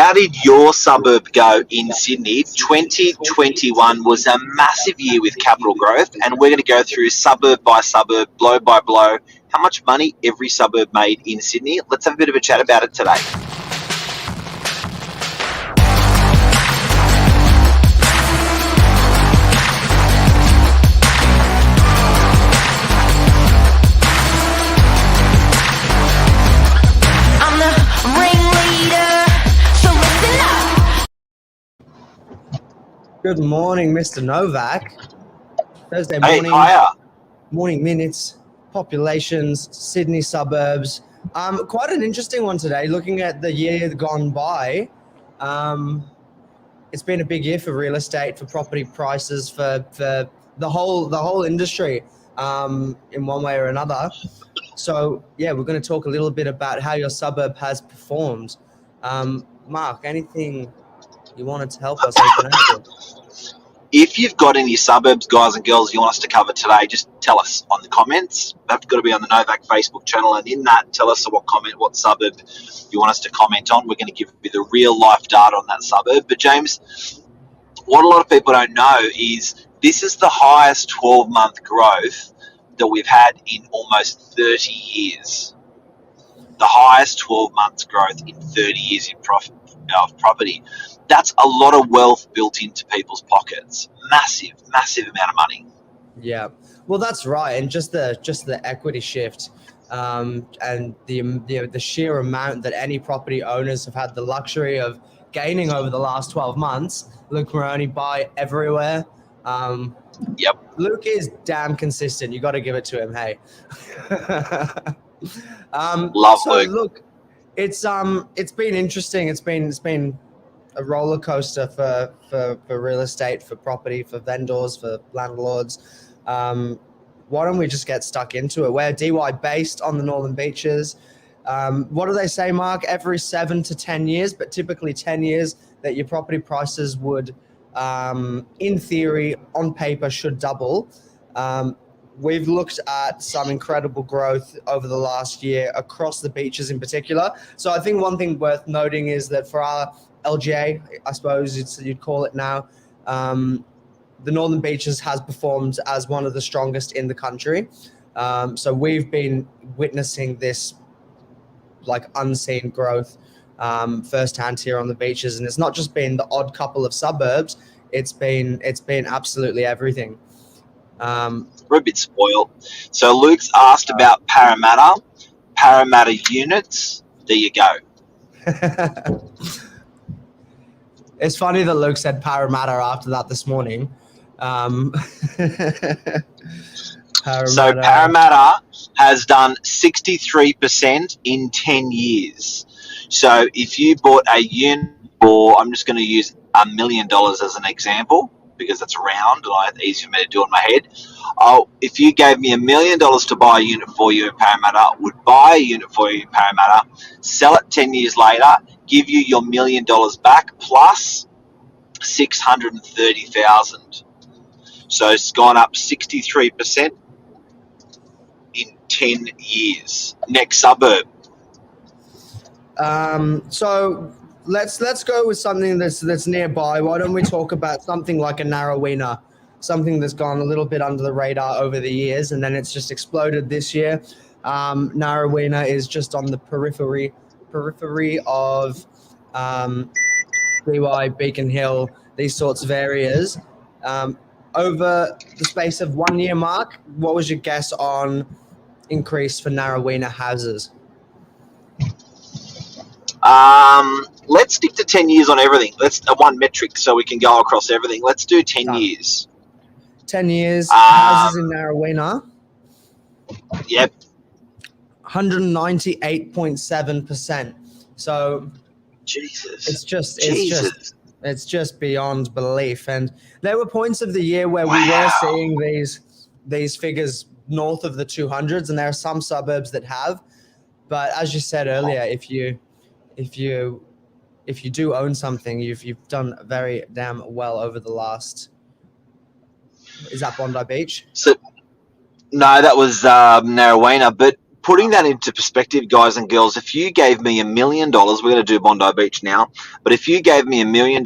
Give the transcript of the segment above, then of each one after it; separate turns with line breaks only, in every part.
How did your suburb go in Sydney? 2021 was a massive year with capital growth, and we're going to go through suburb by suburb, blow by blow, how much money every suburb made in Sydney. Let's have a bit of a chat about it today.
Good morning, Mr. Novak. Thursday morning.
Hey, hiya.
Morning minutes, populations, Sydney suburbs. Quite an interesting one today. Looking at the year gone by, it's been a big year for real estate, for property prices, for the whole industry, in one way or another. So yeah, we're going to talk a little bit about how your suburb has performed. Mark, anything you wanted to help us open up?
If you've got any suburbs, guys and girls, you want us to cover today, just tell us on the comments. That's got to be on the Novak Facebook channel, and in that, tell us what suburb you want us to comment on. We're going to give you the real life data on that suburb. But James, what a lot of people don't know is this is the highest 12-month growth that we've had in almost 30 years. The highest 12 months growth in 30 years in property. That's a lot of wealth built into people's pockets. Massive amount of money.
Yeah, well, that's right, and just the equity shift, and the sheer amount that any property owners have had the luxury of gaining over the last 12 months. Luke Moroney buy everywhere.
Yep.
Luke is damn consistent. You got to give it to him. Hey.
Love Luke.
Look, it's been interesting. It's been a roller coaster for real estate, for property, for vendors, for landlords. Why don't we just get stuck into it? We're DY based on the Northern Beaches. What do they say, Mark? Every 7 to 10 years, but typically 10 years that your property prices would, in theory, on paper, should double. We've looked at some incredible growth over the last year across the beaches in particular. So I think one thing worth noting is that for our LGA, I suppose you'd call it now, the Northern Beaches has performed as one of the strongest in the country. So we've been witnessing this like unseen growth firsthand here on the beaches, and it's not just been the odd couple of suburbs. It's been absolutely everything.
We're a bit spoiled. So Luke's asked about Parramatta units. There you go.
It's funny that Luke said Parramatta after that this morning.
So Parramatta has done 63% in 10 years. So if you bought a unit for, I'm just going to use $1 million as an example, because that's round and it's easy for me to do in my head. If you gave me $1 million to buy a unit for you in Parramatta, would buy a unit for you in Parramatta, sell it 10 years later, give you your $1 million back plus $630,000. So it's gone up 63% in 10 years. Next suburb.
So let's go with something that's nearby. Why don't we talk about something like a Narrowena, something that's gone a little bit under the radar over the years, and then it's just exploded this year. Narrowena is just on the periphery of DY, Beacon Hill, these sorts of areas. Over the space of 1 year, Mark, what was your guess on increase for Narrowena houses?
Let's stick to 10 years on everything. Let's one metric so we can go across everything. Let's do 10 years.
10 years, houses in Narrowena.
Yep.
198.7%. So
Jesus.
It's just beyond belief. And there were points of the year where we were seeing these figures north of the 200s, and there are some suburbs that have. But as you said earlier, if you do own something, you've done very damn well over the last. Is that Bondi Beach?
So, no, that was Narrowena. But putting that into perspective, guys and girls, if you gave me $1 million, we're going to do Bondi Beach now, but if you gave me $1 million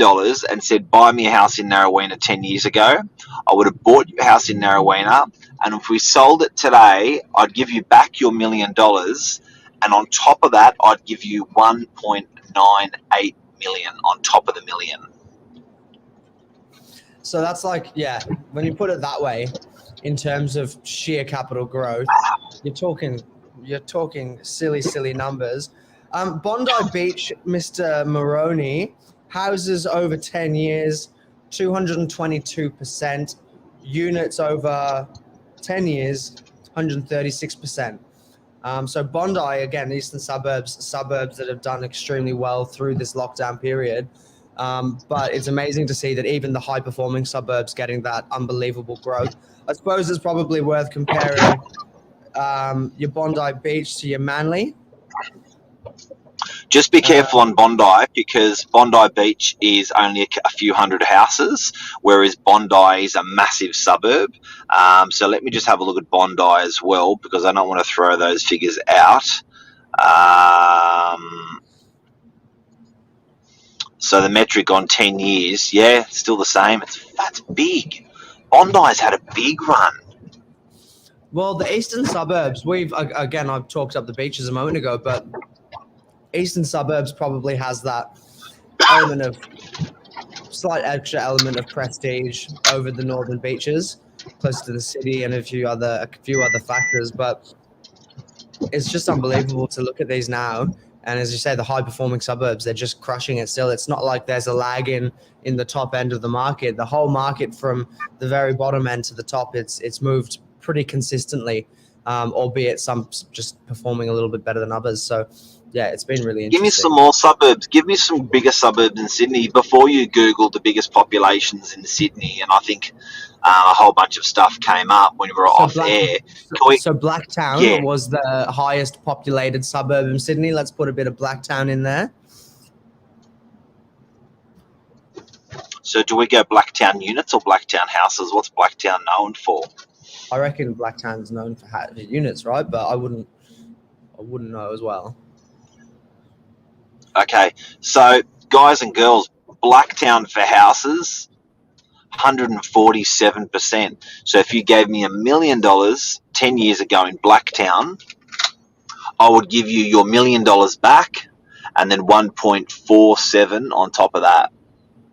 and said, buy me a house in Narrowena 10 years ago, I would have bought your house in Narrowena, and if we sold it today, I'd give you back your $1 million, and on top of that, I'd give you 1.98 million on top of the million.
So that's like, yeah, when you put it that way, in terms of sheer capital growth, you're talking silly numbers. Bondi Beach, Mr. Maroney, houses over 10 years, 222%. Units over 10 years, 136%. So Bondi, again, eastern suburbs that have done extremely well through this lockdown period. But it's amazing to see that even the high-performing suburbs getting that unbelievable growth. I suppose it's probably worth comparing your Bondi Beach to your Manly.
Just be careful on Bondi, because Bondi Beach is only a few hundred houses, whereas Bondi is a massive suburb. So let me just have a look at Bondi as well, because I don't want to throw those figures out. So the metric on 10 years, yeah, still the same. That's big. Bondi's had a big run.
Well, the eastern suburbs, I've talked up the beaches a moment ago, but eastern suburbs probably has that slight extra element of prestige over the northern beaches, close to the city, and a few other factors. But it's just unbelievable to look at these now. And as you say, the high-performing suburbs, they're just crushing it still. It's not like there's a lag in the top end of the market. The whole market from the very bottom end to the top, it's moved pretty consistently, albeit some just performing a little bit better than others. So, yeah, it's been really interesting.
Give me some more suburbs. Give me some bigger suburbs in Sydney. Before you Googled the biggest populations in Sydney, and I think a whole bunch of stuff came up when we were off air.
So Blacktown was the highest populated suburb in Sydney. Let's put a bit of Blacktown in there.
So do we go Blacktown units or Blacktown houses? What's Blacktown known for?
I reckon Blacktown's known for units, right? But I wouldn't know as well.
Okay, so guys and girls, Blacktown for houses, 147%. So if you gave me $1 million 10 years ago in Blacktown, I would give you your $1 million back, and then 1.47 on top of that.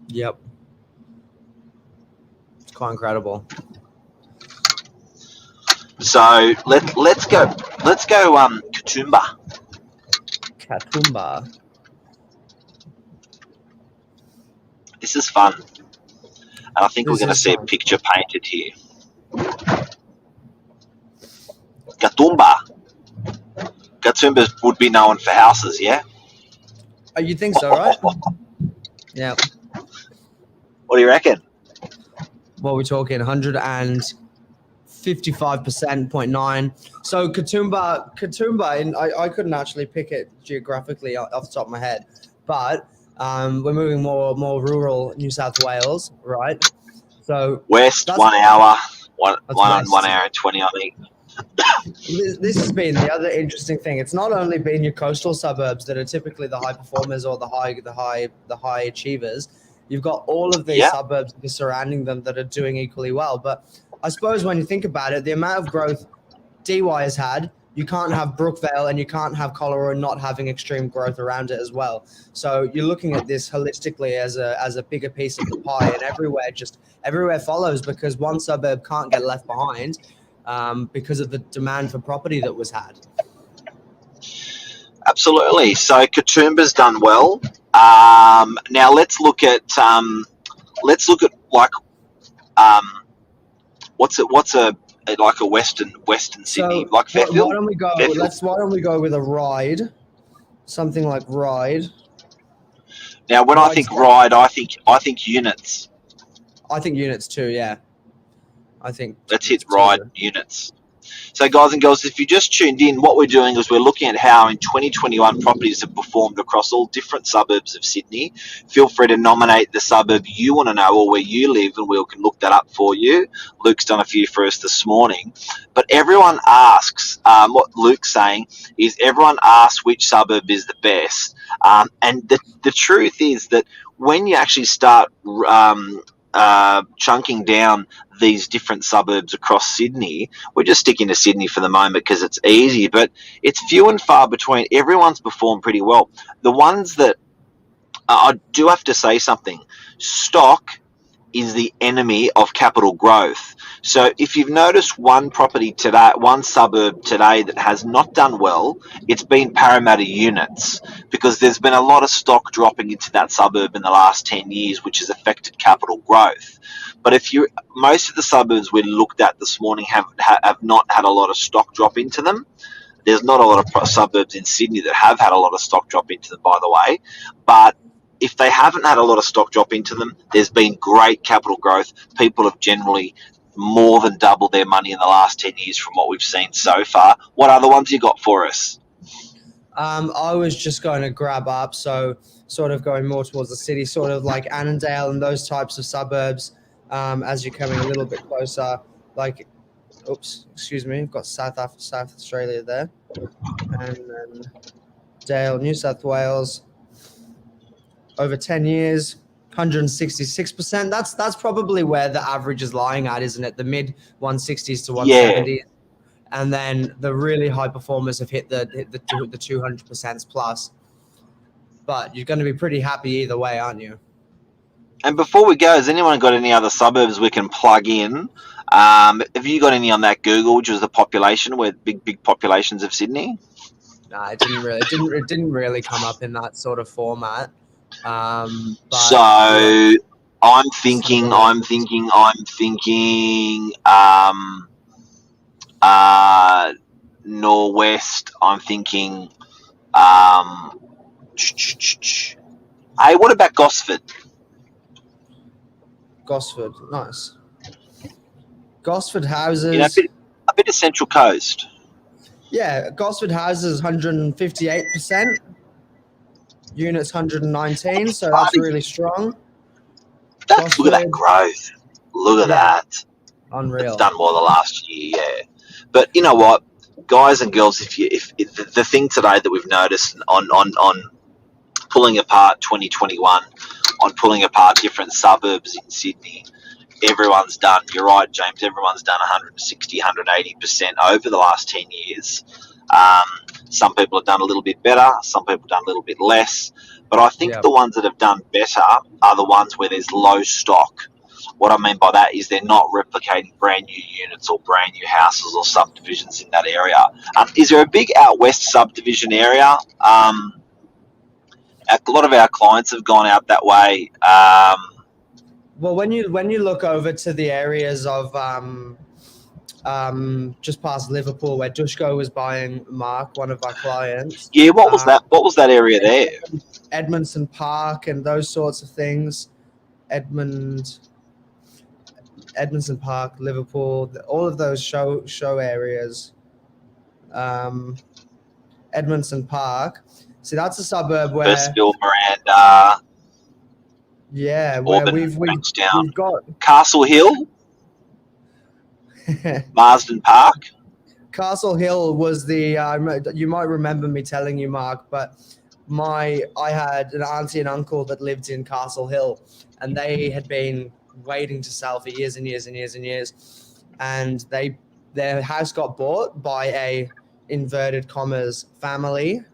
Yep, it's quite incredible.
So let's go Katoomba.
Katoomba.
This is fun. And I think we're going to see a picture painted here. Katoomba would be known for houses, yeah?
Oh, you think so, right? Yeah.
What do you reckon?
What we're talking, 155%.9. So Katoomba, and I couldn't actually pick it geographically off the top of my head, but we're moving more rural New South Wales, right? So
west, 1 hour, one hour and 20, I think.
This has been the other interesting thing. It's not only been your coastal suburbs that are typically the high performers or the high achievers. You've got all of these suburbs that are surrounding them that are doing equally well. But I suppose when you think about it, the amount of growth DY has had, you can't have Brookvale and you can't have Collaroy not having extreme growth around it as well. So you're looking at this holistically as a bigger piece of the pie, and everywhere follows, because one suburb can't get left behind because of the demand for property that was had.
Absolutely. So Katoomba's done well. Now let's look at what's a western Sydney, like Fairfield.
Why don't we go with a Ride, something like Ride.
Now, when I think Ride, I think units.
I think units too. Yeah, I think.
Let's hit Ride units. So, guys and girls, if you just tuned in, what we're doing is we're looking at how in 2021 properties have performed across all different suburbs of Sydney. Feel free to nominate the suburb you want to know or where you live, and we can look that up for you. Luke's done a few for us this morning. But everyone asks, what Luke's saying is everyone asks which suburb is the best. And the truth is that when you actually start chunking down these different suburbs across Sydney, we're just sticking to Sydney for the moment because it's easy, but it's few and far between. Everyone's performed pretty well. The ones that I do have to say something, stock is the enemy of capital growth. So if you've noticed one property today, one suburb today that has not done well, it's been Parramatta units, because there's been a lot of stock dropping into that suburb in the last 10 years, which has affected capital growth. But most of the suburbs we looked at this morning have not had a lot of stock drop into them. There's not a lot of suburbs in Sydney that have had a lot of stock drop into them, by the way. But if they haven't had a lot of stock drop into them, there's been great capital growth. People have generally more than doubled their money in the last 10 years from what we've seen so far. What other ones you got for us?
I was just going to grab up, so sort of going more towards the city, sort of like Annandale and those types of suburbs. As you're coming a little bit closer, like, oops, excuse me, I've got South Australia there, and then Dale, New South Wales. Over 10 years, 166%. That's probably where the average is lying at, isn't it? The mid 160s to 170s. Yeah. And then the really high performers have hit the 200% plus. But you're going to be pretty happy either way, aren't you?
And before we go, has anyone got any other suburbs we can plug in? Have you got any on that Google, which was the population, where big populations of Sydney?
No, it didn't really come up in that sort of format.
So I'm thinking Norwest. I'm thinking hey, what about Gosford?
Gosford, nice. Gosford houses,
a bit of Central Coast.
Yeah, Gosford houses 158%. Units 119, so that's really strong.
Look at that growth. Look at that.
Unreal.
It's done well the last year, yeah. But you know what, guys and girls, if the thing today that we've noticed on pulling apart 2021, on pulling apart different suburbs in Sydney, everyone's done. You're right, James. Everyone's done 160, 180% over the last 10 years. Some people have done a little bit better, some people have done a little bit less. But I think the ones that have done better are the ones where there's low stock. What I mean by that is they're not replicating brand new units or brand new houses or subdivisions in that area. Is there a big out west subdivision area? A lot of our clients have gone out that way.
Well, when you look over to the areas of just past Liverpool, where Dushko was buying, Mark, one of our clients.
Yeah, what was that? What was that area there?
Edmondson Park and those sorts of things. Edmondson Park, Liverpool, all of those show areas. Edmondson Park. See, that's a suburb where
Westfield, Miranda.
Yeah, where we've got
Castle Hill. Marsden Park.
Castle Hill was the you might remember me telling you, Mark, but I had an auntie and uncle that lived in Castle Hill, and they had been waiting to sell for years and years and years and years, and their house got bought by a inverted commas family.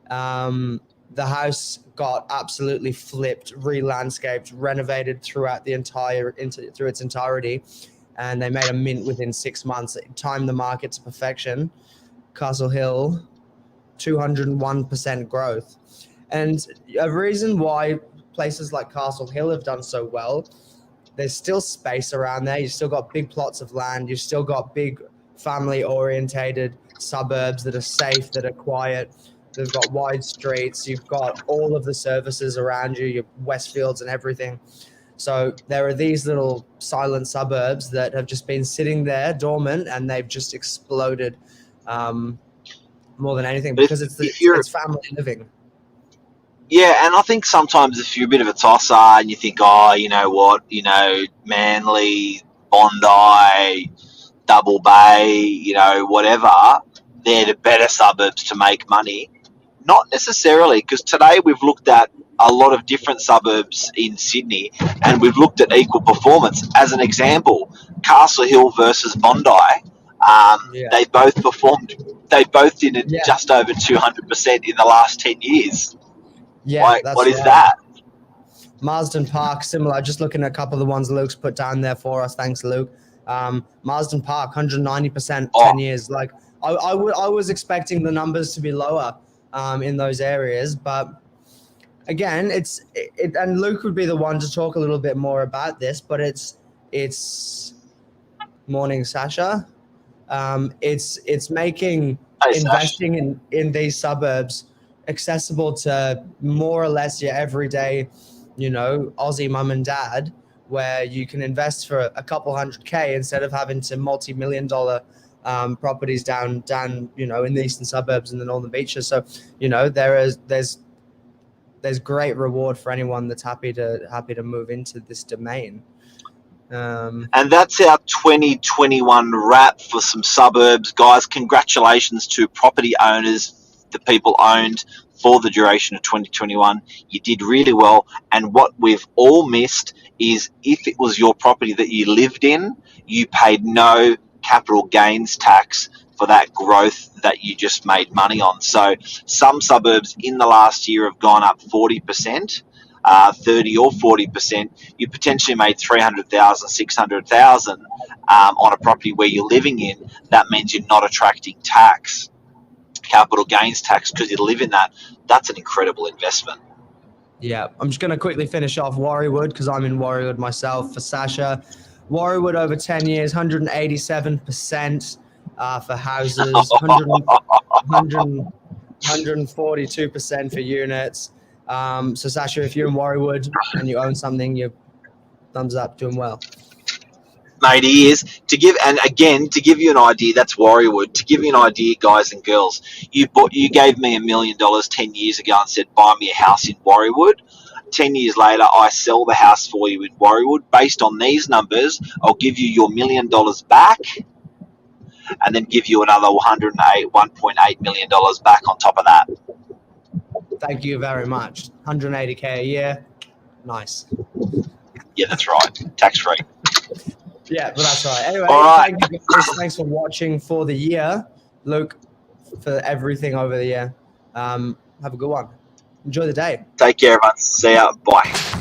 The house got absolutely flipped, re-landscaped, renovated throughout through its entirety. And they made a mint within 6 months. It timed the market to perfection. Castle Hill, 201% growth. And a reason why places like Castle Hill have done so well, there's still space around there. You've still got big plots of land. You've still got big family-orientated suburbs that are safe, that are quiet. They've got wide streets. You've got all of the services around you, your Westfields and everything. So there are these little silent suburbs that have just been sitting there dormant, and they've just exploded more than anything
But
because
if you're,
it's family living.
yeah, and I think sometimes if you're a bit of a tosser and you think, oh, you know what, Manly, Bondi, Double Bay, whatever, they're the better suburbs to make money. Not necessarily, because today we've looked at a lot of different suburbs in Sydney, and we've looked at equal performance. As an example, Castle Hill versus Bondi,
Yeah.
they both performed. They both did it
Yeah.
just over 200% in the last 10 years.
Yeah, that's
what is
right.
that?
Marsden Park, similar. Just looking at a couple of the ones Luke's put down there for us. Thanks, Luke. Marsden Park, 190%, 10 years. Like I was expecting the numbers to be lower in those areas, but again, and Luke would be the one to talk a little bit more about this. But it's morning, Sasha. It's making investing in these suburbs accessible to more or less your everyday, Aussie mum and dad, where you can invest for a couple $100K instead of having to multi-million-dollar properties down, in the eastern suburbs and the northern beaches. So, there's great reward for anyone that's happy to move into this domain.
And that's our 2021 wrap for some suburbs, guys. Congratulations to property owners, the people owned for the duration of 2021. You did really well. And what we've all missed is if it was your property that you lived in, you paid no capital gains tax for that growth that you just made money on. So some suburbs in the last year have gone up 40%. 30 or 40%, you potentially made 300,000, 600,000 on a property where you're living in. That means you're not attracting capital gains tax, because you live in that. That's an incredible investment.
Yeah, I'm just going to quickly finish off Warriewood because I'm in Warriewood myself. For Sasha, Warriewood over 10 years, 187% for houses, 142% for units. So Sasha, if you're in Warriewood and you own something, you thumbs up, doing well.
Mate, he is. To give you an idea, that's Warriewood. To give you an idea, guys and girls, you gave me $1 million 10 years ago and said, buy me a house in Warriewood. 10 years later, I sell the house for you in Warriewood. Based on these numbers, I'll give you your $1 million back, and then give you another $1.8 million back on top of that.
Thank you very much. 180K a year. Nice.
Yeah, that's right. Tax free.
Yeah, but that's right. Anyway,
all right.
Thank you guys. Thanks for watching for the year. Luke, for everything over the year. Have a good one. Enjoy the day.
Take care, everyone. See ya. Bye.